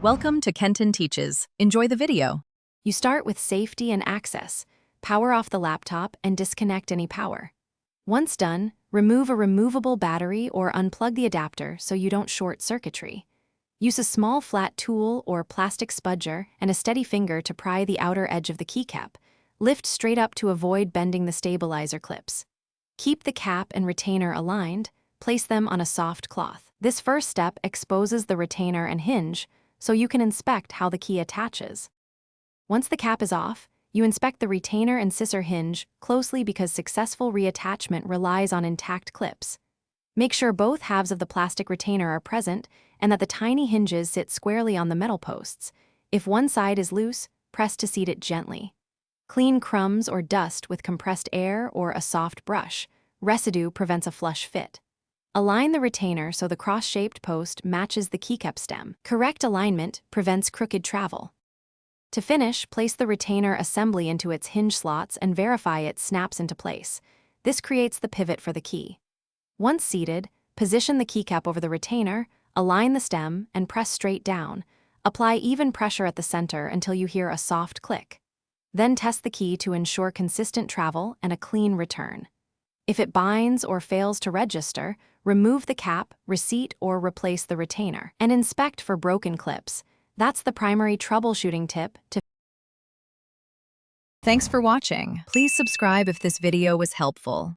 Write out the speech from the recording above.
Welcome to Kenton Teaches. Enjoy the video. You start with safety and access. Power off the laptop and disconnect any power. Once done, remove a removable battery or unplug the adapter so you don't short circuitry. Use a small flat tool or plastic spudger and a steady finger to pry the outer edge of the keycap. Lift straight up to avoid bending the stabilizer clips. Keep the cap and retainer aligned. Place them on a soft cloth. This first step exposes the retainer and hinge, so you can inspect how the key attaches. Once the cap is off, you inspect the retainer and scissor hinge closely because successful reattachment relies on intact clips. Make sure both halves of the plastic retainer are present and that the tiny hinges sit squarely on the metal posts. If one side is loose, press to seat it gently. Clean crumbs or dust with compressed air or a soft brush. Residue prevents a flush fit. Align the retainer so the cross-shaped post matches the keycap stem. Correct alignment prevents crooked travel. To finish, place the retainer assembly into its hinge slots and verify it snaps into place. This creates the pivot for the key. Once seated, position the keycap over the retainer, align the stem, and press straight down. Apply even pressure at the center until you hear a soft click. Then test the key to ensure consistent travel and a clean return. If it binds or fails to register, remove the cap, reseat, or replace the retainer, and inspect for broken clips. That's the primary troubleshooting tip to. Thanks for watching. Please subscribe if this video was helpful.